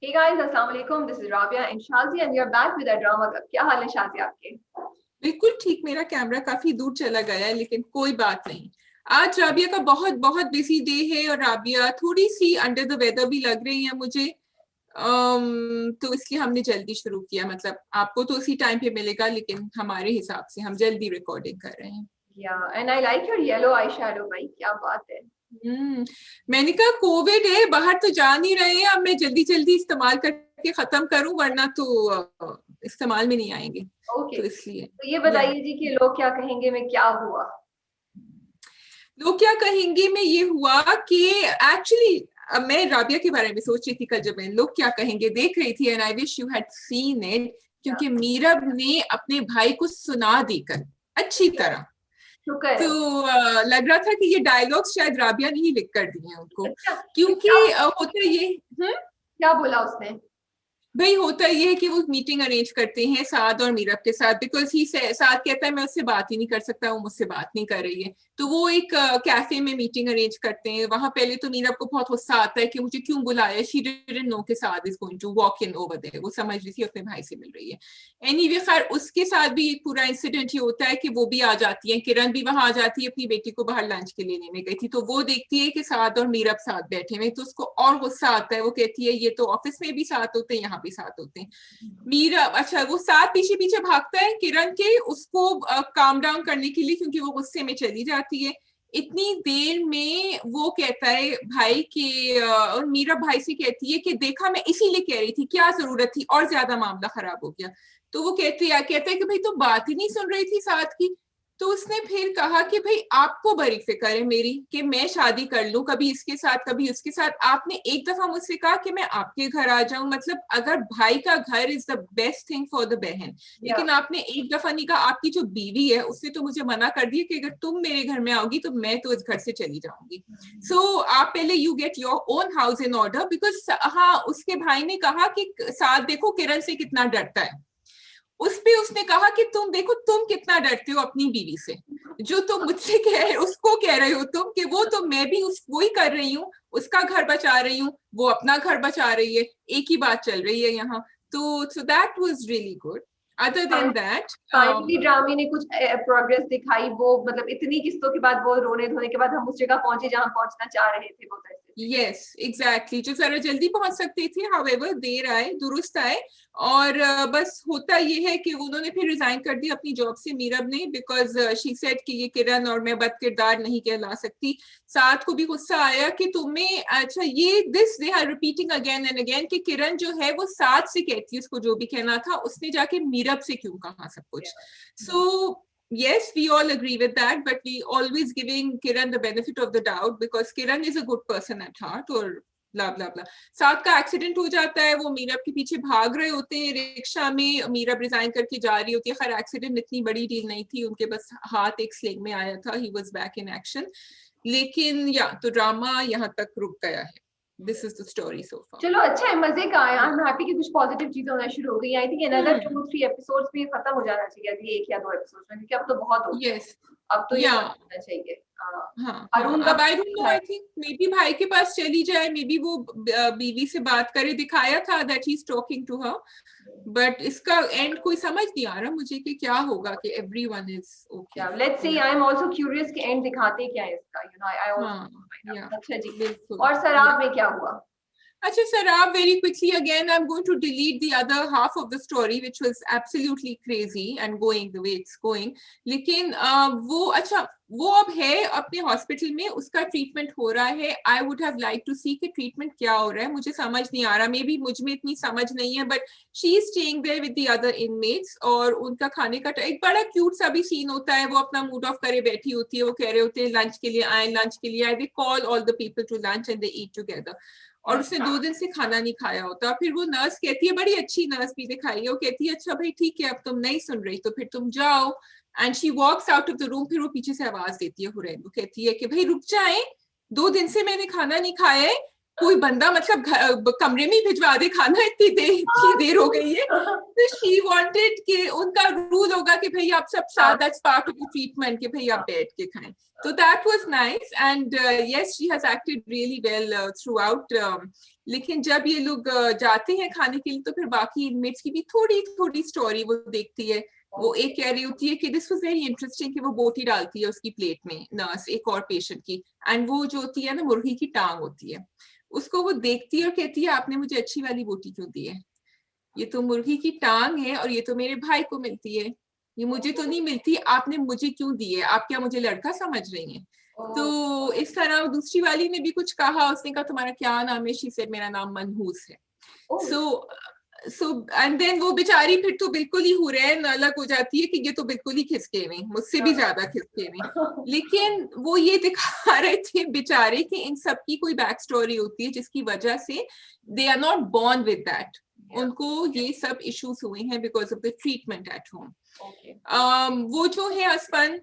Hey guys, अस्सलाम वालेकुम. This is Rabia and Shazia and we are back with our drama club. क्या हाल है शाजिया आपके? बिल्कुल ठीक। मेरा कैमरा काफी दूर चला गया है, लेकिन कोई बात नहीं। आज राबिया का बहुत बहुत बिजी डे है और राबिया थोड़ी सी अंडर द वेदर भी लग रही है मुझे। तो इसलिए हमने जल्दी शुरू किया। मतलब आपको तो उसी टाइम पे मिलेगा, लेकिन हमारे हिसाब से हम जल्दी रिकॉर्डिंग कर रहे हैं। Yeah, and I like your yellow eyeshadow भाई, क्या बात है. मैंने कहा कोविड है, बाहर तो जा नहीं रहे हैं, अब मैं जल्दी जल्दी इस्तेमाल करके खत्म करूं, वरना तो इस्तेमाल में नहीं आएंगे। Okay. तो इसलिए तो ये बताइए जी कि लोग क्या कहेंगे में क्या हुआ? लोग क्या कहेंगे में ये हुआ कि एक्चुअली मैं राबिया के बारे में सोच रही थी कल, जब मैं लोग क्या कहेंगे देख रही थी, and I wish you had seen it, क्योंकि मीरब ने अपने भाई को सुना देकर अच्छी तरह। शुक्र तो है. लग रहा था कि ये डायलॉग्स शायद राबिया ने ही लिख कर दिए हैं उनको, अच्छा, क्योंकि होता ये क्या बोला उसने? भाई होता ये है कि वो मीटिंग अरेंज करते हैं साद और मीरब के साथ, बिकॉज ही साद कहता है मैं उससे बात ही नहीं कर सकता, वो मुझसे बात नहीं कर रही है। तो वो एक कैफे में मीटिंग अरेंज करते हैं। वहां पहले तो मीरब को बहुत गुस्सा आता है कि मुझे क्यों बुलाया, शी डिडंट नो के Saad is going to walk in over there, वो समझ रही थी अपने भाई से मिल रही है। एनीवे खैर उसके साथ भी एक पूरा इंसिडेंट ही होता है कि वो भी आ जाती है, किरण भी वहां आ जाती है, अपनी बेटी को बाहर लंच के लिए लेने गई थी, तो वो देखती है कि साद और मीरब साथ बैठे हुए, तो उसको और गुस्सा आता है। वो कहती है ये तो ऑफिस में भी साथ होते हैं, यहाँ भी साथ होते हैं। मीरा अच्छा वो साथ पीछे पीछे भागता है किरण के, उसको काम डाउन करने के लिए, क्योंकि वो गुस्से में चली जाती है। इतनी देर में वो कहता है भाई के, और मीरा भाई से कहती है कि देखा मैं इसीलिए कह रही थी, क्या जरूरत थी, और ज्यादा मामला खराब हो गया। तो वो कहता है कि भाई तो बात ही नहीं सुन रही थी साथ की। तो उसने फिर कहा कि भाई आपको बड़ी फिक्र है मेरी कि मैं शादी कर लूं, कभी इसके साथ कभी उसके साथ। आपने एक दफा मुझसे कहा कि मैं आपके घर आ जाऊं, मतलब अगर भाई का घर is the best thing for the बहन, लेकिन आपने एक दफा नहीं कहा। आपकी जो बीवी है उसने तो मुझे मना कर दिया कि अगर तुम मेरे घर में आओगी तो मैं तो इस घर से चली जाऊंगी। सो आप पहले you get your own house in order, because हाँ उसके भाई ने कहा कि साथ देखो किरण से कितना डरता है। उस पे उसने कहा कि तुम देखो तुम कितना डरते हो अपनी बीवी से, जो तुम मुझसे उसको कह रहे हो तुम कि वो तो मैं भी वो ही कर रही हूँ, उसका घर बचा रही हूँ, वो अपना घर बचा रही है, एक ही बात चल रही है यहाँ। तो so that was really good. Other than that finally ड्रामे ने कुछ प्रोग्रेस दिखाई. वो मतलब इतनी किस्तों के बाद, वो रोने धोने के बाद हम उस जगह पहुंचे जहां पहुंचना चाह रहे थे. वो यस एग्जैक्टली, जो जरा जल्दी पहुंच सकते थे, हाउएवर देर आए दुरुस्त आए। और बस होता ये है कि उन्होंने फिर रिजाइन कर दी अपनी जॉब से मीरब ने, बिकॉज शी सेड कि ये किरण और मैं बद किरदार नहीं कहला सकती। साथ को भी गुस्सा आया कि तुम्हें, अच्छा ये this they are repeating again and again कि किरण जो है वो साथ से कहती है उसको जो भी कहना था, उसने जाके मीरब से क्यों कहा सब कुछ। सो yes, we all agree with that, but we always giving Kiran the benefit of the doubt because Kiran is a good person at heart, और blah blah blah. साथ का एक्सीडेंट हो जाता है, वो मीरब के पीछे भाग रहे होते हैं रिक्शा में, मीरब रिजाइन करके जा रही होती है। खैर एक्सीडेंट इतनी बड़ी डील नहीं थी, उनके बस हाथ एक स्लिंग में आया था, he was back in action. लेकिन या तो ड्रामा यहाँ तक रुक गया है। This is the story so far. चलो अच्छा है, मजे का है. आई एम हैप्पी कि कुछ पॉजिटिव चीजें होना शुरू हो गई. आई थिंक अनदर 2-3 एपिसोड्स में खत्म हो जाना चाहिए, अभी 1 या 2 एपिसोड्स में, क्योंकि अब तो बहुत हो गया. यस अब तो ये या होना चाहिए. हाँ अरुण हाँ, का अब I don't know, I think may be भाई के पास चली जाए, मे बी वो बीवी से बात करे, दिखाया था that he is talking to her, but इसका एंड कोई समझ नहीं आ रहा मुझे कि क्या होगा, कि everyone is okay. Let's see. I am also curious कि एंड दिखाते क्या है इसका, यू नो. आई हाँ या आल्सो. अच्छा जी. बिल्कुल और या शराब में क्या हुआ? Acha Sarab, very quickly again, I'm going to delete the other half of the story, which was absolutely crazy and going the way it's going. लेकिन वो अच्छा वो अब है अपने हॉस्पिटल में, उसका ट्रीटमेंट हो रहा है। I would have like to see कि ट्रीटमेंट क्या हो रहा है, मुझे समझ नहीं आ रहा, मे बी मुझ में इतनी समझ नहीं है, but she is staying there with the other inmates. और उनका खाने का एक बड़ा क्यूट सा भी सीन होता है, वो अपना मूड ऑफ करे बैठी होती है, वो कह रहे होते हैं लंच के लिए आए, लंच के लिए आए, they call all the people to lunch and they eat together. और उसने 2 दिन से खाना नहीं खाया होता। फिर वो नर्स कहती है, बड़ी अच्छी नर्स भी दिखाई है, वो कहती है अच्छा भाई ठीक है, अब तुम नहीं सुन रही तो फिर तुम जाओ। And she walks out of the room. फिर वो पीछे से आवाज देती है हुरैन, वो कहती है कि भाई रुक जाए, 2 दिन से मैंने खाना नहीं खाया है, कोई बंदा मतलब कमरे में ही भिजवा दे खाना, इतनी देर हो गई है। तो शी वांटेड कि उनका रूल होगा कि भाई आप सब साथ, that's part of the treatment कि भाई आप बैठ के खाएं। तो that was nice and yes she has acted really well through out. लेकिन जब ये लोग जाते हैं खाने के लिए तो फिर बाकी इनमेट्स की भी थोड़ी थोड़ी स्टोरी वो देखती है। वो एक कह रही होती है कि दिस वाज वेरी इंटरेस्टिंग कि वो बोटी डालती है उसकी प्लेट में, नर्स एक और पेशेंट की, एंड वो जो होती है ना मुर्गी की टांग होती है, उसको वो देखती है और कहती है आपने मुझे अच्छी वाली बोटी क्यों दी है, ये तो मुर्गी की टांग है और ये तो मेरे भाई को मिलती है, ये मुझे तो नहीं मिलती, आपने मुझे क्यों दी है, आप क्या मुझे लड़का समझ रही हैं। तो इस तरह दूसरी वाली ने भी कुछ कहा, उसने कहा तुम्हारा क्या नाम है, शी सेड मेरा नाम मनहूस है। सो एंड देन वो बेचारी फिर तो बिल्कुल ही हुरैन अलग हो जाती है कि ये तो बिल्कुल ही खिसके हुए, मुझसे भी ज्यादा खिसके हुए। लेकिन वो ये दिखा रहे थे बेचारे कि इन सब की कोई बैक स्टोरी होती है जिसकी वजह से they are not born with that, उनको ये सब इश्यूज हुए हैं because of the treatment at home. वो जो है असफन,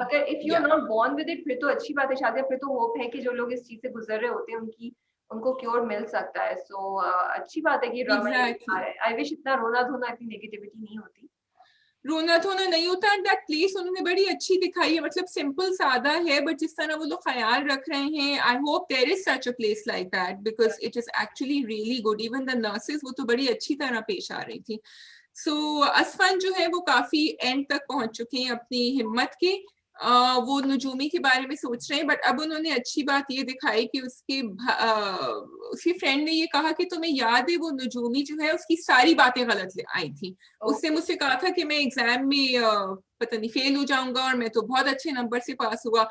अगर if you are not born with it फिर तो अच्छी बात है शायद, फिर तो होप है कि जो लोग इस चीज से गुजर रहे होते हैं उनको क्योर मिल सकता है। सो अच्छी बात है कि ड्रामा दिखा रहा है। आई विश इतना रोना धोना, इतनी नेगेटिविटी नहीं होती, रोना धोना नहीं होता। एंड दैट प्लेस उन्होंने बड़ी अच्छी दिखाई है, मतलब सिंपल सादा है बट जिस तरह वो लोग ख्याल रख रहे हैं, I hope there is such a place like that because it is actually really good. Even the nurses वो तो बड़ी अच्छी तरह पेश आ रही थी। सो असफन जो है वो काफी एंड तक पहुंच चुके हैं अपनी हिम्मत के। वो नजूमी के बारे में सोच रहे हैं, बट अब उन्होंने अच्छी बात ये दिखाई कि उसके फ्रेंड ने ये कहा कि तुम्हें याद है वो नजूमी जो है उसकी सारी बातें गलत आई थी। उसने मुझसे कहा था कि मैं एग्जाम में पता नहीं फेल हो जाऊंगा और मैं तो बहुत अच्छे नंबर से पास हुआ।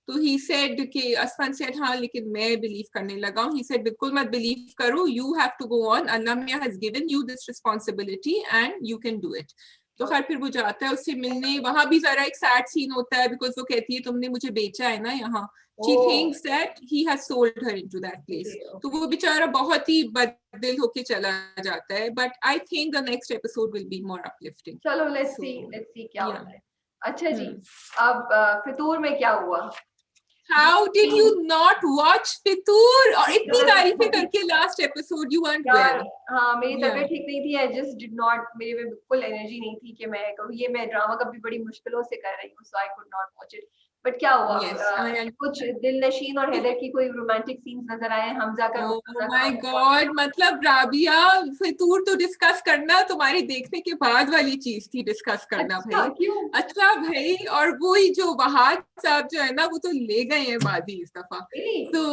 तो ही सेड कि असफन सेड हाँ लेकिन मैं बिलीव करने लगा हूँ। ही सेड बिल्कुल मत बिलीव करो, you have to go on, अल्लाह मियां has given you this responsibility and you can do it. तो खैर फिर वो जाता है उससे मिलने, वहां भी जरा एक सैड सीन होता है बिकॉज वो कहती है तुमने मुझे बेचा है ना यहाँ। She thinks that he has sold her into that place. तो वो बेचारा बहुत ही बददिल होके चला जाता है, but I think the next episode will be more uplifting. चलो let's see क्या होता है। अच्छा जी, अब फितूर में क्या हुआ? How did you not watch फितूर? और इतनी तारीफें करके last episode you weren't well. हाँ मेरी तबीयत ठीक नहीं थी, I just did not, मेरे में बिल्कुल एनर्जी नहीं थी कि मैं करूँ ये, मैं ड्रामा का भी बड़ी मुश्किलों से कर रही हूँ, so I could not watch it. But क्या हुआ? कुछ दिलनशीन और हैदर की कोई रोमांटिक सीन्स नजर आए? हमजा का माय गॉड, मतलब राबिया फितूर तो डिस्कस करना तुम्हारी देखने के बाद वाली चीज थी, डिस्कस करना भाई। क्यों? अच्छा भाई, और वही जो वहाद साहब जो है ना वो तो ले गए हैं बाजी इस दफा। तो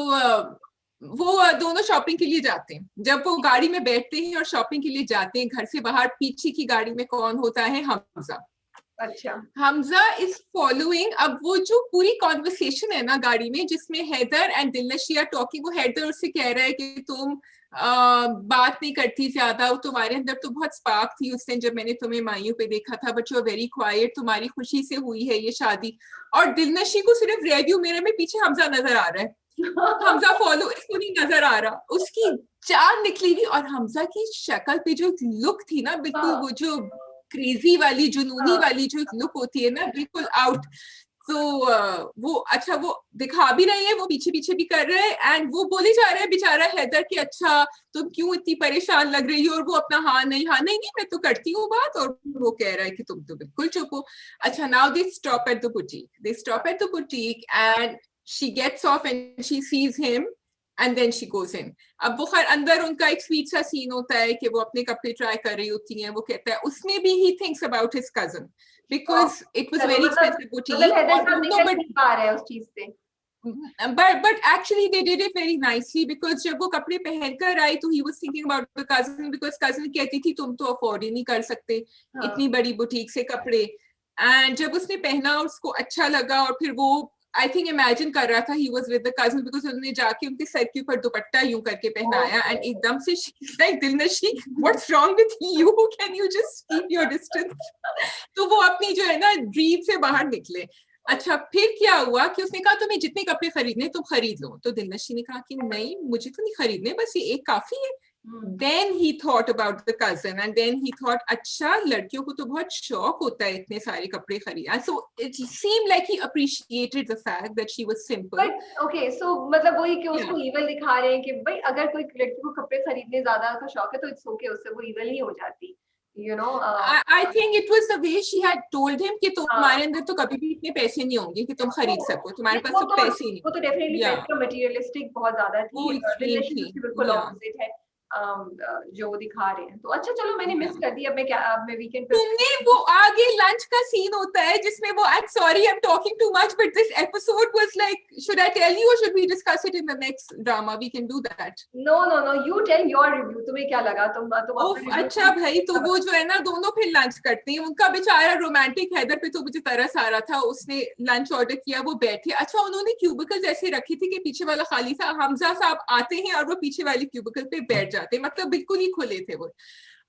वो दोनों शॉपिंग के लिए जाते हैं, जब वो गाड़ी में बैठते हैं और शॉपिंग के लिए जाते हैं घर से बाहर, पीछे की गाड़ी में कौन होता है? हमजा। अच्छा, हमजा इज फॉलोइंग। अब वो जो पूरी कॉन्वर्सेशन है ना गाड़ी में जिसमें हैदर एंड दिलनशी आर टॉकिंग, वो हैदर उससे कह रहा है कि तुम बात नहीं करती ज्यादा, तुम्हारे अंदर तो बहुत स्पार्क थी उस दिन जब मैंने तुम्हें माइयों पे देखा था, but you are very quiet, तुम्हारी खुशी से हुई है ये शादी। और दिलनशी को सिर्फ रेव्यू मिरर में पीछे हमजा नजर आ रहा है, हमजा फॉलो इसको नहीं नजर आ रहा, उसकी जान निकली हुई। और हमजा की शक्ल पे जो लुक थी ना, बिल्कुल वो जो क्रेजी वाली जुनूनी वाली जो लुक होती है ना, बिल्कुल आउट। तो वो अच्छा वो दिखा भी रही है, वो पीछे पीछे भी कर रहे हैं, एंड वो बोले जा रहा है बेचारा हैदर कि अच्छा तुम क्यों इतनी परेशान लग रही हो, और वो अपना हाँ नहीं मैं तो करती हूँ बात, और वो कह रहा है कि तुम तो बिल्कुल चुप हो। अच्छा, now they stop at the boutique and she gets off and she sees him and then she goes in. अब वो खैर अंदर उनका एक स्वीट सा सीन होता है कि वो अपने कपड़े ट्राई कर रही होती हैं, वो कहता है उसमें भी he thinks about his cousin because it was very expensive boutique, उस चीज से। but actually they did it very nicely because जब वो कपड़े पहनकर आई तो he was thinking about the cousin because cousin कहती थी तुम तो अफोर्ड ही नहीं कर सकते इतनी बड़ी बुटीक से कपड़े, एंड जब उसने पहना उसको अच्छा लगा, और फिर वो आई थिंक इमेजिन कर रहा था he was with the cousin because उन्होंने जाके उनके सर के ऊपर दुपट्टा यूं करके पहनाया, एंड एकदम से like Dilnashi what's wrong with you, can you just keep your distance. तो वो अपनी जो है ना ड्रीम से बाहर निकले। अच्छा, फिर क्या हुआ कि उसने कहा तुम्हें जितने कपड़े खरीदने तुम खरीद लो, तो दिलनशी ने कहा कि नहीं मुझे तो नहीं खरीदने, बस ये एक काफी है, Then he thought about the cousin and then he thought अच्छा लड़कियों को तो बहुत शौक होता है इतने सारे कपड़े खरीदना. So it seemed like he appreciated the fact that she was simple. But okay, so मतलब वही कि उसको evil दिखा रहे हैं कि भाई अगर कोई लड़की को कपड़े खरीदने ज्यादा का शौक है तो it's okay, उससे वो evil नहीं हो जाती. You know, I think it was the way she had told him कि तुम्हारे अंदर तो कभी भी इतने पैसे नहीं होंगे कि तुम खरीद सको, तुम्हारे पास तो पैसे नहीं. वो तो definitely पैसे materialistic बहुत ज्यादा थी. Relationship के बिल्कुल opposite है. जो वो दिखा रहे हैं. तो अच्छा चलो मैंने मिस कर दी. अब मैं वीकेंड पे तुमने वो आगे लंच का सीन होता है जिसमें वो I'm sorry I'm talking too much but this episode was like should I tell you or should we discuss it in the next drama? We can do that. No you tell your review. तुम्हें क्या लगा? तुम अच्छा भाई तो वो जो है ना दोनों फिर लंच करते हैं. उनका बेचारा रोमांटिक हैदर पे तो मुझे तरस आ रहा था. उसने लंच ऑर्डर किया, वो बैठे. अच्छा उन्होंने क्यूबिकल्स ऐसे रखी थी कि पीछे वाला खाली था. हमजा साहब आते हैं और वो पीछे वाले क्यूबिकल पे बैठ जाते, मतलब बिल्कुल ही खुले थे वो.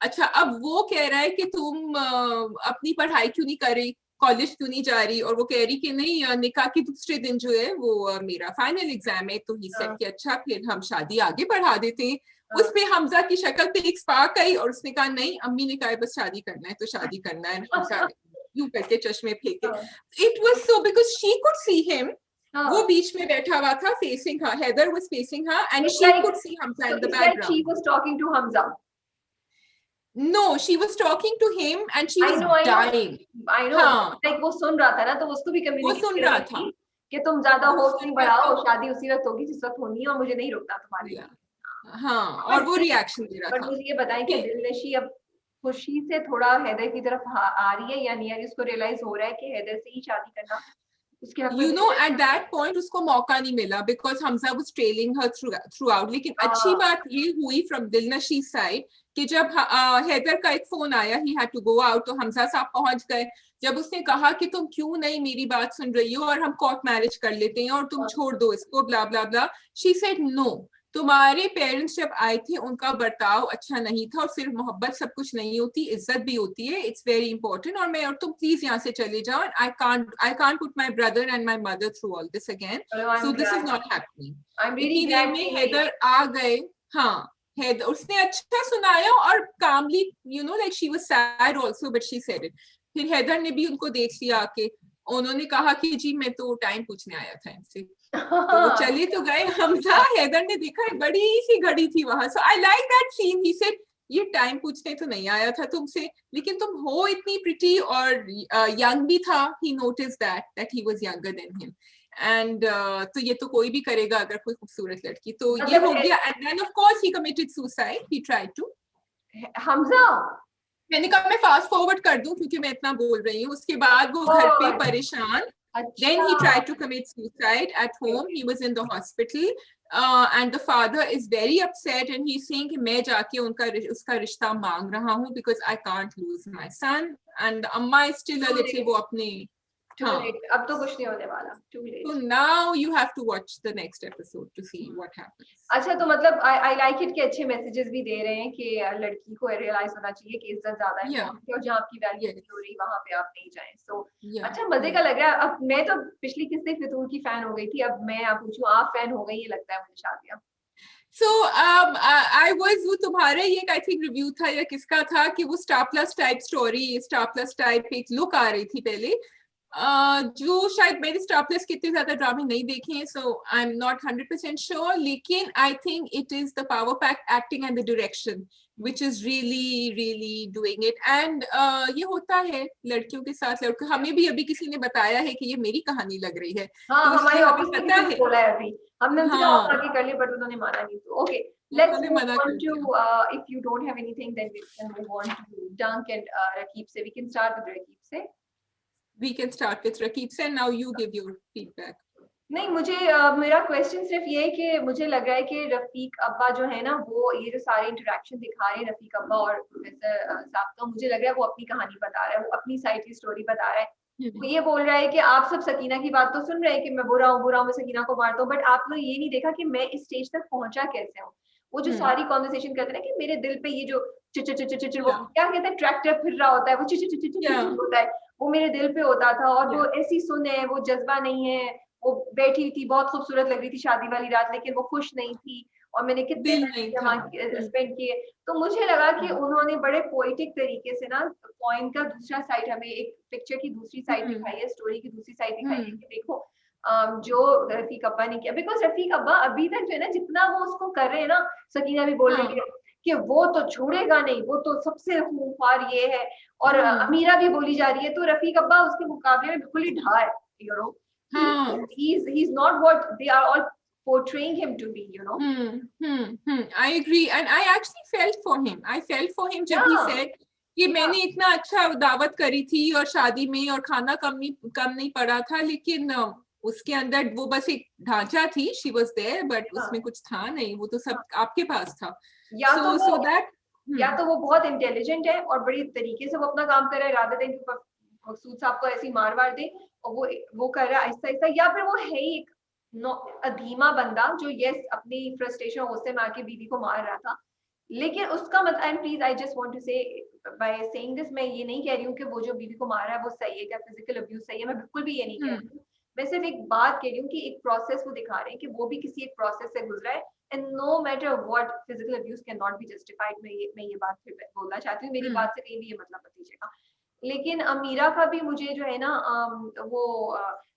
अच्छा अब वो कह रहा है कि तुम अपनी पढ़ाई क्यों नहीं कर रही, कॉलेज क्यों नहीं जा रही, और वो कह रही कि नहीं निकाह के दूसरे दिन जो है वो मेरा फाइनल एग्जाम है. तो ही सेड कि अच्छा फिर हम शादी आगे बढ़ा देते हैं. उसमें हमजा की शक्ल पे एक स्पार्क आई और उसने कहा नहीं, अम्मी ने कहा बस शादी करना है तो शादी करना है. हमजा यूं करके चश्मे फेंके. It was so because she could see him. वो बीच में बैठा हुआ था facing her. Heather was facing her and she could see Hamza in the background. She was talking to Hamza. No, she was talking to him and she was dying. I know. Like वो सुन रहा था ना तो उसको भी communicate वो सुन रहा था कि तुम ज्यादा होप नहीं बढ़ाओ, शादी उसी वक्त होगी जिस वक्त होनी है और मुझे नहीं रुकना तुम्हारे लिए. हाँ और वो रिएक्शन दे रहा था. बट मुझे ये बताएं कि दिलनशी अब खुशी से थोड़ा हैदर की तरफ आ रही है या नहीं, या उसको रियलाइज हो रहा है कि हैदर से ही शादी करना You know at that point उसको मौका नहीं मिला because Hamza was trailing her throughout. लेकिन अच्छी बात ये हुई from दिलनशी side कि जब हैदर का एक फोन आया he had to go out तो हमजा साहब पहुंच गए. जब उसने कहा कि तुम क्यों नहीं मेरी बात सुन रही हो और हम कोर्ट मैरिज कर लेते हैं और तुम छोड़ दो इसको ब्ला ब्ला ब्ला, she said no. तुम्हारे पेरेंट्स जब आए थे उनका बर्ताव अच्छा नहीं था और सिर्फ मोहब्बत सब कुछ नहीं होती, इज्जत भी होती है. It's very important. और तुम प्लीज यहाँ से चले जाओ. I can't put my brother and my mother through all this again. So this is not happening. इतनी देर में हैदर आ गए. हाँ हैदर उसने अच्छा सुनाया और Kamli you know like she was sad also but she said it. फिर हैदर ने भी उनको देख लिया आके. उन्होंने कहा कि जी मैं तो टाइम पूछने आया था इनसे. तो वो चले तो गए. हमजा हैदर ने देखा बड़ी सी घड़ी थी वहां. So I like that scene. He said ये टाइम पूछने तो नहीं आया था तुमसे, लेकिन तुम हो इतनी प्रिटी और यंग भी था. He notice that he was younger than him. And तो ये तो कोई भी करेगा अगर कोई खूबसूरत लड़की. तो ये हो गया. And then of course he committed suicide. He tried to. Hamza मैंने कहा मैं फास्ट फॉरवर्ड कर दूं क्योंकि मैं इतना बोल रही हूँ. उसके बाद वो घर पे परेशान. Then he tried to commit suicide at home. He was in the hospital and the father is very upset and he's saying कि मैं जाके उसका रिश्ता मांग रहा हूँ because I can't lose my son. And amma is still a little वो अपने अब तो कुछ नहीं होने वाला. Too late. So now you have to watch the next episode to see what happens. अच्छा तो मतलब I like it कि अच्छे messages भी दे रहे हैं कि लड़की को realize होना चाहिए कि इज्जत ज्यादा है और जहाँ आपकी वैल्यू नहीं हो रही वहाँ पे आप नहीं जाएं. So अच्छा मजे का लग रहा है. अब मैं तो पिछली किस्से फितूर की फैन हो गई थी. अब मैं आप पूछूं आप फैन हो गई, ये लगता है मुझे शादियां. So I was वो तुम्हारा ये I think रिव्यू था या किसका था कि वो star plus type story, star plus type एक लुक आ रही थी पहले. जो शायद मैंने स्टार प्लस के इतने ज्यादा ड्रामे नहीं देखे हैं. सो आई एम नॉट 100% श्योर. लेकिन I think it is the power pack acting and the direction which is really doing it. and ये होता है लड़कियों के साथ. लड़के हमें भी अभी किसी ने बताया है कि ये मेरी कहानी लग रही है. हाँ, तो हमारे ऑफिस में पता है बोला है अभी हमने उनसे ऑफर आगे कर लिया बट उन्होंने माना नहीं. तो okay let's move on to if you don't have anything then we can move on to Dunk and Rakib se. We can start with Rakib se. We can start with Rakib se and now you give your feedback. नहीं मुझे मेरा question सिर्फ ये है कि मुझे लग रहा है कि रफीक अब्बा जो है ना वो ये जो सारे इंटरेक्शन दिखा रहे हैं रफीक अब्बा और प्रोफेसर साहब का, मुझे लग रहा है वो अपनी कहानी बता रहा है, वो अपनी साइड की स्टोरी बता रहा है. वो ये बोल रहा है कि आप सब सकीना की बात तो सुन रहे हैं कि मैं बुरा हूँ मैं सकीना को मारता हूँ, बट आप लोग ये नहीं देखा कि मैं इस स्टेज तक पहुंचा कैसे हूँ. वो जो सारी कॉन्वर्सेशन करते हैं कि मेरे दिल पे ये जो चिचिचिचिचिच वो क्या कहते हैं ट्रैक्टर फिर रहा होता है, वो चिचिचिचिचिच होता है, वो मेरे दिल पे होता था. और वो ऐसी सुन है, वो जज्बा नहीं है. वो बैठी थी बहुत खूबसूरत लग रही थी शादी वाली रात लेकिन वो खुश नहीं थी और मैंने कितने दिल पैसे नहीं था। जमा स्पेंड किए। तो मुझे लगा कि उन्होंने बड़े पोएटिक तरीके से ना कॉइन का दूसरा साइड, हमें एक पिक्चर की दूसरी साइड दिखाई है, स्टोरी की दूसरी साइड दिखाई है कि देखो जो रफीक अब्बा ने किया, बिकॉज रफीक अब्बा अभी तक जो है ना जितना वो उसको कर रहे हैं ना, सकीना भी बोल रही है कि वो तो छोड़ेगा नहीं, वो तो सबसे खूंखार ये है, और अमीरा भी बोली जा रही है, तो रफीक अब्बा उसके मुकाबले में बिल्कुल ही ढा है, you know, he's not what they are all portraying him to be, you know. I agree, and I actually felt for him. I felt for him जब he said कि मैंने इतना अच्छा दावत करी थी और शादी में, और खाना कम नहीं पड़ा था, लेकिन उसके अंदर वो बस एक ढांचा थी, she was there, but उसमें कुछ था नहीं, वो तो सब आपके पास था। या तो वो बहुत इंटेलिजेंट है और बड़ी तरीके से वो अपना काम कर रहा है, रादर देन कि मकसूद साहब को ऐसी मार दे, और वो कर रहा है आहिस्ता आहिस्ता, या फिर वो है ही एक अधीमा बंदा जो यस अपनी फ्रस्ट्रेशन और गुस्से में आके बीवी को मार रहा था। लेकिन उसका मतलब, and please I just want to say by saying this, मैं ये नहीं कह रही हूँ कि वो जो बीवी को मार रहा है वो सही है, क्या फिजिकल अब्यूज सही है, मैं बिल्कुल भी ये नहीं कह रही हूँ। मैं सिर्फ एक बात कह रही हूँ कि एक प्रोसेस वो दिखा रहे हैं कि वो भी किसी एक प्रोसेस से गुजरा है, and no matter what physical abuse can not be justified. मैं ये बात फिर बोलना चाहती हूँ, मेरी बात से कहीं भी ये मतलब मत लीजिएगा। लेकिन अमीरा का भी मुझे जो है ना वो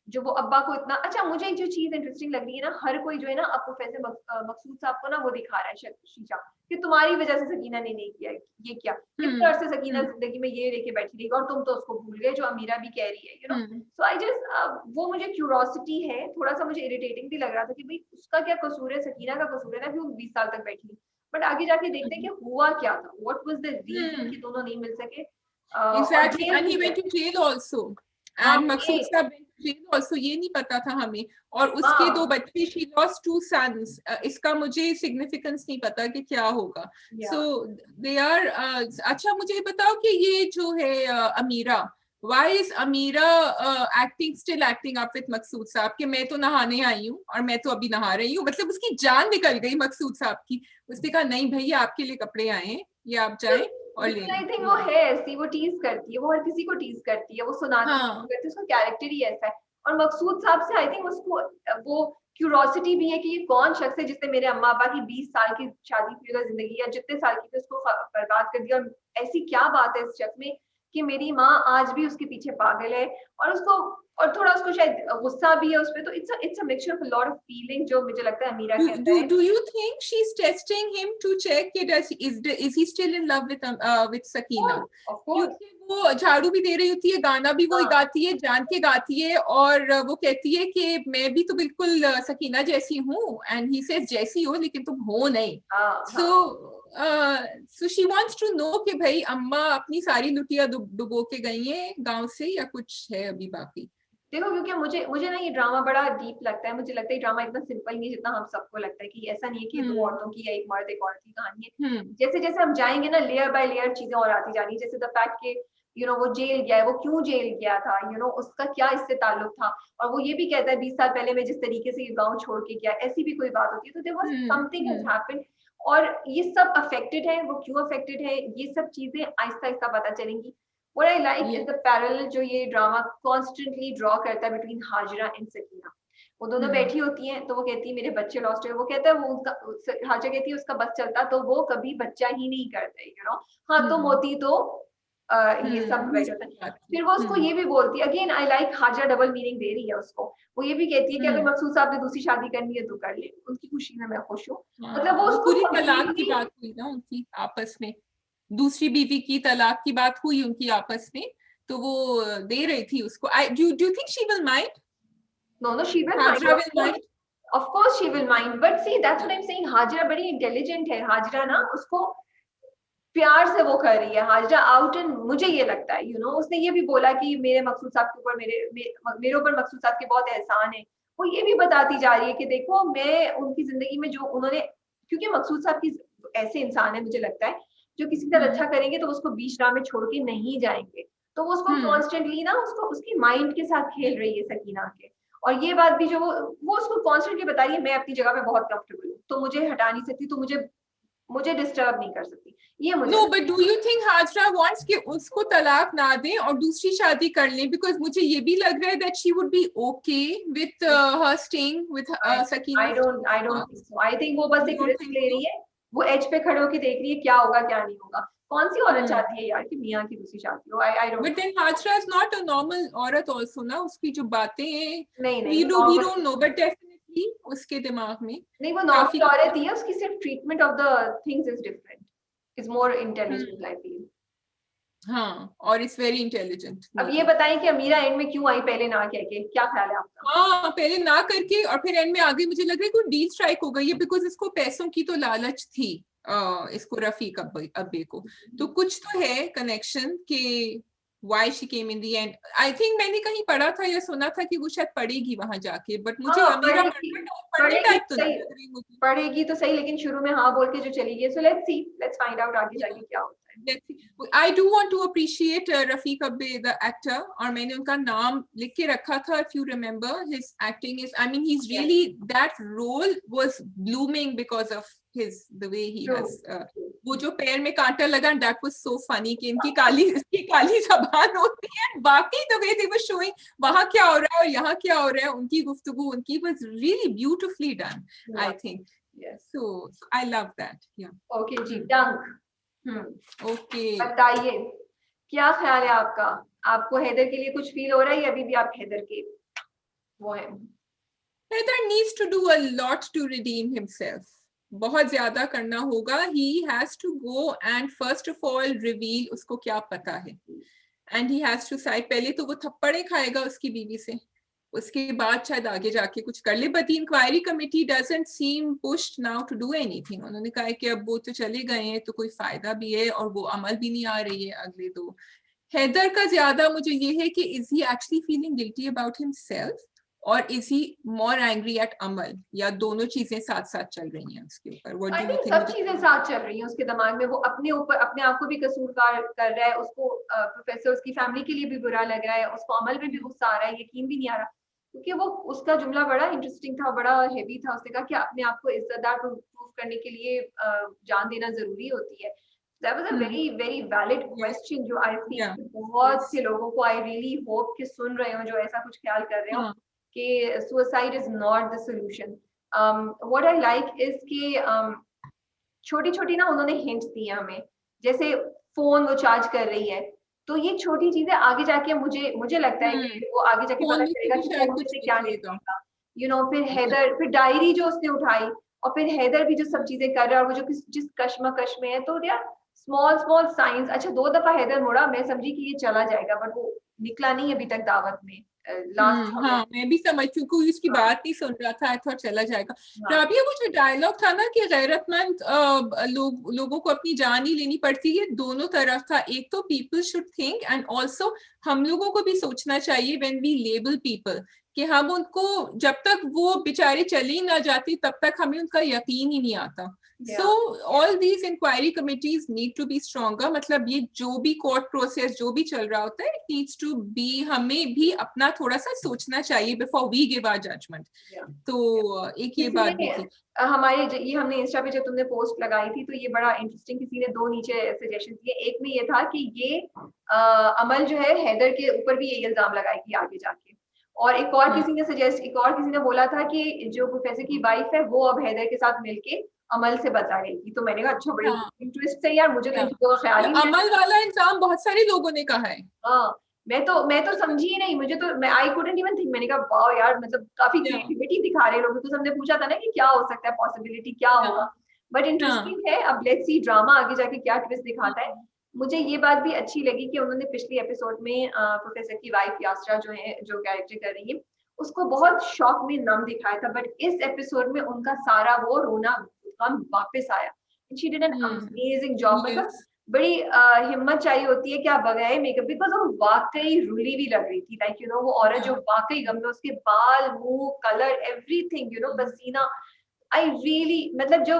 जो वो अब्बा को इतना अच्छा, मुझे एक जो चीज इंटरेस्टिंग लग रही है ना, हर कोई जो है ना अब प्रोफेसर मकसूद साहब को ना वो दिखा रहा है शीशा, कि तुम्हारी वजह से सकीना ने नहीं किया ये क्या, कितने अर्से सकीना जिंदगी में ये लेके बैठी रहेगी और तुम तो उसको भूल गए, जो अमीरा भी कह रही है, you know. So I just वो मुझे क्यूरोसिटी है, थोड़ा सा मुझे इरिटेटिंग भी लग रहा था कि भाई उसका क्या कसूर है, सकीना का कसूर है ना कि वो 20 साल तक बैठी, बट आगे जाके देखते हैं कि हुआ क्या था, व्हाट वाज द रीजन कि दोनों नहीं मिल सके। Exactly, and he went to jail also, and मकसूद साहब went to jail also, ये नहीं पता था हमें, और उसके 2 बच्चे, she lost 2 sons, इसका मुझे सिग्निफिकेंस नहीं पता कि क्या होगा। So they are अच्छा मुझे बताओ कि ये जो है अमीरा, why is Amira still acting up with मकसूद साहब कि मैं तो नहाने आई हूँ और मैं तो अभी नहा रही हूँ, मतलब उसकी जान निकल गई मकसूद साहब की, उसने कहा नहीं भैया आपके लिए कपड़े आए हैं, ये आप जाएं और ले। आई थिंक वो है ऐसी, वो टीज करती है, वो हर किसी को टीज करती है, वो सुनाती है, उसका कैरेक्टर ही ऐसा है। और मकसूद साहब से आई थिंक उसको वो क्यूरोसिटी भी है कि ये कौन शख्स है जिसने मेरे अम्मा अब्बा की 20 साल की शादीशुदा जिंदगी या जितने साल की थी उसको बर्बाद कर दिया, और ऐसी क्या बात है इस शख्स में कि मेरी माँ आज भी उसके पीछे पागल है, और उसको और थोड़ा उसको शायद गुस्सा भी है उसपे, तो it's a mixture of a lot of feeling जो मुझे लगता है अमीरा के अंदर है। Do you think she's testing him to check is he still in love with Sakina? Of course. क्योंकि वो झाड़ू भी दे रही होती है, गाना भी वो गाती है, जान के गाती है, और वो कहती है कि मैं भी तो बिल्कुल सकीना जैसी हूँ, and he says जैसी हो लेकिन तुम हो नहीं। So she wants to know कि भाई अम्मा अपनी सारी लुटिया डुबो के गई हैं गांव से, या कुछ है अभी बाकी। देखो क्योंकि मुझे ना ये ड्रामा बड़ा डीप लगता है, मुझे लगता है ड्रामा इतना सिंपल नहीं है जितना हम सबको लगता है, कि ऐसा नहीं है कि 2 औरतों की या एक मर्द एक औरत की कहानी है। जैसे जैसे हम जाएंगे ना लेयर बाय लेयर चीजें और आती जा रही है, जैसे द फैक्ट के वो जेल गया है, वो क्यों जेल गया था, उसका क्या इससे ताल्लुक था, और वो ये भी कहता है 20 साल पहले मैं जिस तरीके से ये गाँव छोड़ के गया, ऐसी भी कोई बात होती है, तो there was something has happened, और ये सब अफेक्टेड है, वो क्यों अफेक्टेड है, ये सब चीजें आहिस्ता आहिस्ता पता चलेंगी। What I like is the parallel जो ये ड्रामा constantly draw करता है between हाजरा and सकीना। वो दोनों बैठी होती हैं, तो वो कहती है मेरे बच्चे लॉस्ट हुए, वो कहता है वो उसका, हाजरा कहती है उसका बस चलता तो वो कभी बच्चा ही नहीं करते, हाँ तो मोती तो ये सब बैठ होता है। फिर वो उसको ये भी बोलती है, again I like Hajra double meaning दे रही है उसको, वो ये भी कहती है कि अगर मकसूद साहब ने दूसरी शादी करनी है तो कर ले, उनकी खुशी में मैं खुश हूँ, मतलब वो उसको पूरी तलाक की बात हुई ना उनकी आपस में, दूसरी बीवी की तलाक की बात हुई उनकी आपस में, तो वो दे रही थी उसको। Do you think she will mind? No, she will mind. Of course she will mind, but see that's what I'm saying, Hazra बड़ी इंटेलिजेंट है, हाजरा ना उसको प्यार से वो कर रही है, हाजरा आउट एंड मुझे ये लगता है उसने ये भी बोला कि मेरे मकसूद साहब के ऊपर मेरे ऊपर मकसूद साहब के बहुत एहसान है, वो ये भी बताती जा रही है कि देखो मैं उनकी जिंदगी में जो उन्होंने, क्योंकि मकसूद साहब की ऐसे इंसान है मुझे लगता है जो किसी तरह अच्छा करेंगे तो उसको बीच राह में छोड़ के नहीं जाएंगे, तो वो उसको कॉन्स्टेंटली ना उसको उसकी माइंड के साथ खेल रही है सकीना के, और ये बात भी जो वो उसको कॉन्स्टेंटली बता रही है मैं अपनी जगह पे बहुत कंफर्टेबल हूँ, तो मुझे हटा नहीं सकती, तो मुझे मुझे डिस्टर्ब नहीं कर सकती, ये मुझे no but do you think Hajra wants कि उसको तलाक ना दें और दूसरी शादी कर लें? बिकॉज मुझे ये भी लग रहा है that she would be okay with her staying with Sakina. I don't think so, I think वो बस एक रिस्क ले रही है, वो एज पे खड़े होके देख रही है क्या होगा क्या नहीं होगा। कौन सी औरत चाहती है यार कि मियाँ की दूसरी शादी हो? I don't. But then Hajra is not a normal औरत आल्सो ना, उसकी जो बातें हैं नहीं नहीं वी वो we normal, don't know but definitely उसके दिमाग में नहीं वो काफी नॉर्मल कुछ औरत ही है, उसकी सिर्फ treatment of the things is different, is more है। Intelligent I feel. हाँ, और इट्स वेरी इंटेलिजेंट अब मे ये बी। बताएं कि अमीरा एंड में क्यों आई पहले ना कह के, क्या ख्याल है आपका? हाँ, पहले ना करके और फिर एंड में आगे मुझे लग रहा है कोई डील स्ट्राइक हो गई है, बिकॉज इसको पैसों की तो लालच थी इसको रफीक अब्बे को। तो कुछ तो है कनेक्शन कि why she came in the end. I think मैंने कहीं पढ़ा था या सुना था कि वो शायद पढ़ेगी वहां जाके, बट मुझे हाँ अमीरा पढ़ेगी, पढ़ने पढ़ेगी टाइप तो तो नहीं सही, लग रही मुझे। पढ़ेगी तो सही, लेकिन शुरू में हाँ बोल के जो चली गई, so let's see, let's find out आगे जाके क्या होता है। I do want to appreciate Rafiq Abbe, the actor, और मैंने उनका नाम लिख के रखा था. If you remember, his acting is, I mean, he's really, that role was blooming because of the way he has, वो जो पैर में कांटा लगा, that was so funny कि इनकी काली जबान होती है, बाकी the way they were showing वहाँ क्या हो रहा है और यहाँ क्या हो रहा है, उनकी गुफ्तगू उनकी was really beautifully done, I think. So I love that. Yeah. Okay जी, डंक। Okay. बताइए क्या ख्याल है आपका? आपको हैदर के लिए कुछ फील हो रहा है या अभी भी आप हैदर के वो है? Heather needs to do a lot to redeem himself. बहुत ज्यादा करना होगा. He has to go and first of all reveal उसको क्या पता है. And he has to say, पहले तो वो थप्पड़े खाएगा उसकी बीवी से, उसके बाद शायद आगे जाके कुछ कर ले. But the inquiry committee doesn't seem pushed now to do anything. उन्होंने कहा कि अब वो तो चले गए हैं तो कोई फायदा भी है और वो अमल भी नहीं आ रही है अगले दो. हैदर का ज्यादा मुझे ये है कि is he actually feeling guilty about himself और is he more angry at अमल, या दोनों चीजें साथ साथ चल रही हैं उसके ऊपर? What do I you think think? सब चीजें साथ चल रही हैं उसके दिमाग में, वो अपने ऊपर अपने आप को भी कसूरवार कर रहा है, उसको प्रोफेसर उसकी फैमिली के लिए भी बुरा लग रहा है, उसको अमल में भी गुस्सा आ रहा है, यकीन भी नहीं आ रहा, क्योंकि वो उसका जुमला बड़ा इंटरेस्टिंग था, बड़ा हेवी था। उसने कहा कि अपने आप को इज्जतदार प्रूव करने के लिए जान देना जरूरी होती है। That was a very very valid question जो I think बहुत से लोगों को, I really hope कि सुन रहे हो जो ऐसा कुछ ख्याल कर रहे हो कि suicide is not the solution. What I like is कि छोटी छोटी ना उन्होंने हिंट्स दिए हमें, जैसे फोन वो चार्ज कर रही है, तो ये छोटी चीजें आगे जाके मुझे लगता है कि वो आगे जाके पता चलेगा कि फोन में से क्या निकलेगा, यू नो। फिर हैदर, फिर डायरी जो उसने उठाई, और फिर हैदर भी जो सब चीजें कर रहा है और वो जो जिस कश्मकश में है, तो यार स्मॉल स्मॉल साइंस। अच्छा 2 दफा हैदर मुड़ा, मैं समझी कि ये चला जाएगा, बट वो निकला नहीं अभी तक दावत में। लास्ट हाँ, मैं भी समझ क्योंकि उसकी बात नहीं सुन रहा था, आई थॉट चला जाएगा. राबिया, वो जो डायलॉग था ना कि गैरतमंद लोगों को अपनी जान ही लेनी पड़ती है, दोनों तरफ था. एक तो people should think and also हम लोगों को भी सोचना चाहिए व्हेन वी लेबल पीपल कि हम उनको, जब तक वो बेचारे चले ही ना जाती तब तक हमें उनका यकीन ही नहीं आता. So all these inquiry committees need to be stronger. मतलब ये जो भी कोर्ट प्रोसेस जो भी चल रहा होता है, it needs to be, हमें भी अपना थोड़ा सा सोचना चाहिए before we give our judgment. तो एक ये बात भी थी हमारे, ये हमने इंस्टा पे जब तुमने पोस्ट लगाई थी तो ये बड़ा इंटरेस्टिंग, किसी ने 2 नीचे सजेशन दिए। एक में ये था कि ये अमल जो है हैदर के ऊपर भी ये इल्जाम लगाएगी आगे जाके, और एक और किसी ने बोला था कि जो प्रोफेसर की वाइफ है वो अब हैदर के साथ मिलके अमल से बचा लेगी। तो मैंने कहा अच्छा बड़ी इंटरेस्ट है यार, मुझे तो इन चीजों का ख्याल ही नहीं। अमल वाला इंसान बहुत सारे लोगों ने कहा है। हाँ, मैं तो समझी ही नहीं, मुझे तो, मैं आई कुडंट इवन थिंक। मैंने कहा वाओ यार, मतलब काफी क्रिएटिविटी दिखा रहे लोग, तो हमने पूछा था ना कि क्या हो सकता है, पॉसिबिलिटी क्या होगा, बट इंटरेस्टिंग है। अब लेट्स सी ड्रामा आगे जाके क्या ट्विस्ट दिखाता है। मुझे ये बात भी अच्छी लगी कि उन्होंने पिछली एपिसोड में प्रोफेसर की वाइफ यास्रा जो है, जो कैरेक्टर कर रही है, उसको बहुत शॉक में नम दिखाया था, बट इस एपिसोड में उनका सारा वो रोना गम वापस आया। She did an amazing job. मतलब बड़ी हिम्मत चाहिए होती है कि आप बगैर मेकअप, बिकॉज वो वाकई रुली भी लग रही थी, लाइक यू नो, वो औरत जो वाकई गम में, उसके बाल, मुंह, कलर, एवरीथिंग, यू नो, पसीना। आई रियली, मतलब जो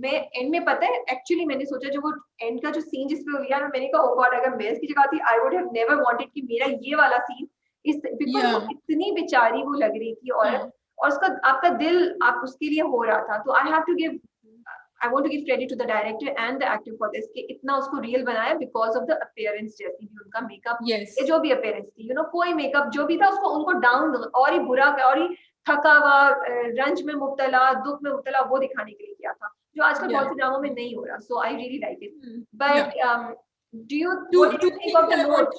मैं एंड में, पता है एक्चुअली मैंने सोचा जो वो एंड का जो सीन जिसपे वो लिया, मैंने कहा ओ गॉड, अगर मैं इसकी जगह थी आई वुड हैव नेवर वांटेड कि मेरा ये वाला सीन इस, बिकॉज वो इतनी बेचारी वो लग रही थी औरत, और उसका आपका दिल आप उसके लिए हो रहा था। तो I have to give, I want to give credit to the director and the actor for this कि इतना उसको रियल बनाया because of the appearance, जैसी भी उनका मेकअप, yes. जो भी appearance थी, कोई मेकअप जो भी था उसको उनको डाउन और ही बुरा और ही थका हुआ, रंज में मुब्तला, दुख में मुब्तला वो दिखाने के लिए किया था, जो आजकल बहुत से ड्रामों में नहीं हो रहा. So I really like it. But what do you think of the note?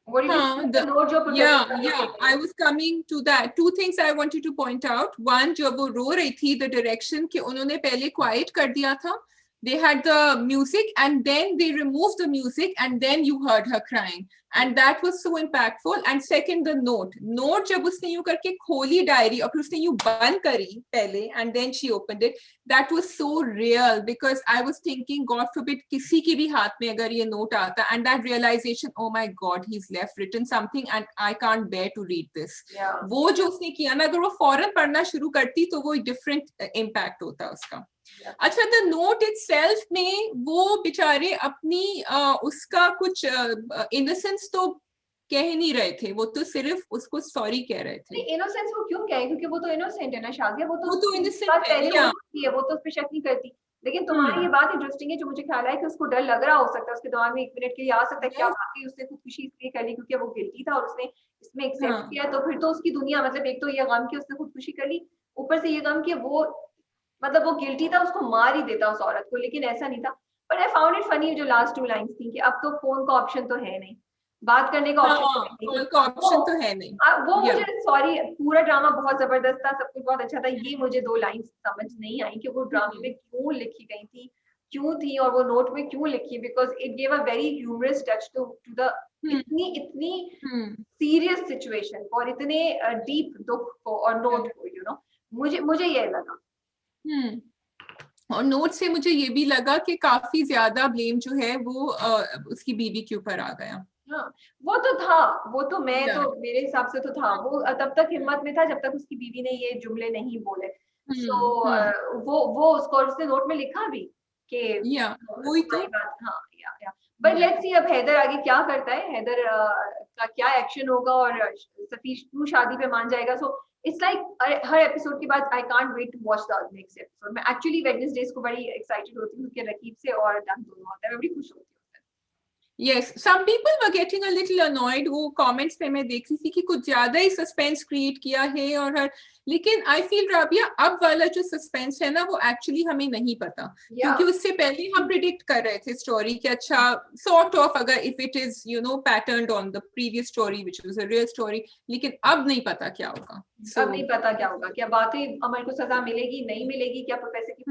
What do you think of the note जो yeah, I was coming to that. Two things I wanted to point out. One, जब वो रो रही थी, the direction कि उन्होंने पहले quiet कर दिया था. They had the music and then they removed the music and then you heard her crying. And that was so impactful. And second, the note. Note जब उसने यूं करके खोली डायरी और फिर उसने यूं बंद करी पहले and then she opened it. That was so real because I was thinking, God forbid, किसी की भी हाथ में अगर ये note आता, and that realization, oh my God, he's left written something and I can't bear to read this. Yeah. वो जो उसने किया ना, अगर वो फौरन पढ़ना शुरू करती तो वो different impact होता उसका. अच्छा, द नोट इटसेल्फ में वो बेचारे अपनी उसका कुछ इनोसेंस तो कह नहीं रहे थे, वो तो सिर्फ उसको सॉरी कह रहे थे. इनोसेंस वो क्यों कहे, क्योंकि वो तो इनोसेंट है ना शादिया, वो तो इनोसेंट है, वो तो उस पे शक नहीं करती. लेकिन तुम्हारी ये बात इंटरेस्टिंग है, जो मुझे ख्याल है कि उसको डर लग रहा हो सकता है, उसके दिमाग में एक मिनट के लिए आ सकता है क्या वाकई उसने खुदकुशी इसलिए कर ली क्योंकि वो गिल्टी था और उसने इसमें एक्सेप्ट किया, तो फिर तो उसकी दुनिया, मतलब एक तो ये गम कि उसने खुदकुशी कर ली, ऊपर से ये गम कि वो मतलब वो गिल्टी था, उसको मार ही देता उस औरत को, लेकिन ऐसा नहीं था. But I found it funny जो लास्ट 2 लाइंस थी कि अब तो फोन का ऑप्शन तो है नहीं, बात करने का ऑप्शन तो है नहीं. वो मुझे सॉरी, पूरा ड्रामा बहुत जबरदस्त था, सब कुछ बहुत अच्छा था, ये मुझे 2 लाइंस समझ नहीं आई कि वो ड्रामे में क्यों लिखी गई थी, क्यों थी, और वो नोट में क्यों लिखी, because it gave a very humorous touch to the इतनी सीरियस सिचुएशन और इतने डीप दुख को और नोट को, मुझे ये लगा. और नोट से मुझे ये भी लगा कि काफी ज्यादा ब्लेम जो है वो उसकी बीवी के ऊपर आ गया. हाँ, वो तो था, वो तो मैं तो मेरे हिसाब से तो था, वो तब तक हिम्मत में था जब तक उसकी बीवी ने ये जुमले नहीं बोले. सो वो उसको उसने नोट में लिखा भी कि वही तो बात. हाँ, बट लेट्स सी अब हैदर आगे क्या करता है, हैदर का क्या एक्शन होगा और सफीश क्यों शादी पे मान जाएगा. सो इट्स लाइक हर एपिसोड के बाद I can't wait to watch the next episode. मैं एक्चुअली वेडनेसडेज को बड़ी एक्साइटेड होती हूँ क्योंकि रकीब से और डन दोनों होता है, मैं बड़ी खुश होती हूँ. Yes, some people were getting a little annoyed. वो comments पे मैं देख रही थी कि कुछ ज्यादा ही suspense create किया है और लेकिन I feel राबिया अब वाला जो suspense है ना वो actually हमें नहीं पता, क्योंकि उससे पहले हम predict कर रहे थे story कि अच्छा sort of अगर if it is patterned on the previous story which was a real story, लेकिन अब नहीं पता क्या होगा. अब नहीं पता क्या होगा, क्या वाकई अमर को सजा मिलेगी नहीं मिलेगी, क्या प्रोफेसर की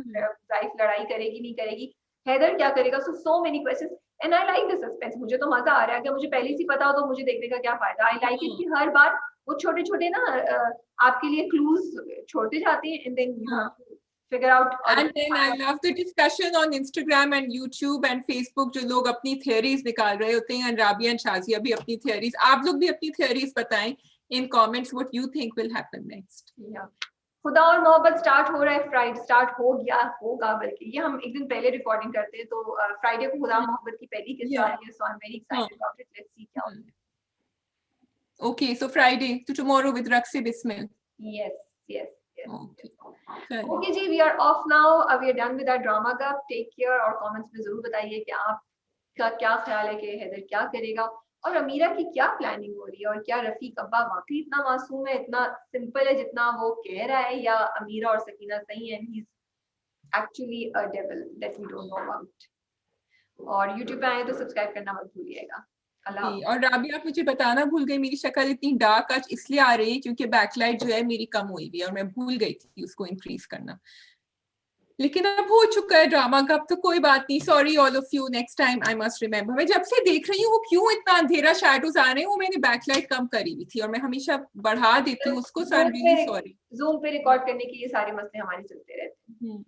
वाइफ लड़ाई करेगी नहीं करेगी, हैदर क्या करेगा. so many questions and I like the suspense. मुझे तो मजा आ रहा है कि मुझे पहले से पता हो तो मुझे देखने का क्या फायदा. I like it कि हर बार वो छोटे छोटे ना आपके लिए clues छोड़ते जाते हैं and then you have to figure out. And then I love the discussion on Instagram and YouTube and Facebook जो लोग अपनी theories निकाल रहे होते हैं, and राबिया and शाजिया भी अपनी theories. आप लोग भी अपनी theories बताएं in comments what you think will happen next. खुदा और मोहब्बत स्टार्ट हो रहा है, फ्राइडे स्टार्ट हो गया होगा, बल्कि ये हम एक दिन पहले रिकॉर्डिंग करते हैं तो फ्राइडे को खुदा मोहब्बत की पहली किस्त आ रही है. So I am very excited about it. Let's see क्या होता है. Okay, so Friday to tomorrow with Raqsi Bismil. Yes. Okay जी, we are off now. We are done with our drama club. Take care और comments में जरूर बताइए कि आपका क्या ख्याल है कि हैदर क्या करेगा और अमीरा की क्या प्लानिंग हो रही है, और क्या रफीक अब्बा वाकई इतना मासूम है, इतना सिंपल है जितना वो कह रहा है, या अमीरा और सकीना सही है, he is actually a devil that we don't know about. और YouTube पे आए तो सब्सक्राइब करना मत भूलिएगा. और राबिया, आप मुझे बताना भूल गई, मेरी शक्ल इतनी डार्क आज इसलिए आ रही है क्योंकि बैकलाइट जो है मेरी कम हुई हुई है और मैं भूल गई थी उसको इंक्रीज करना, लेकिन अब हो चुका है ड्रामा का, अब तो कोई बात नहीं. Sorry all of you, next time I must remember. मैं जब से देख रही हूँ वो क्यों इतना अंधेरा शैडोज आ रहे हैं, वो मैंने बैकलाइट कम करी हुई थी और मैं हमेशा बढ़ा देती हूँ उसको. So I am really sorry. Zoom पे रिकॉर्ड करने के ये सारे मसले हमारे चलते रहते हैं.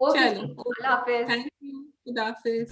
चलो, अल्लाह हाफिज. थैंक यू, खुदा हाफिज.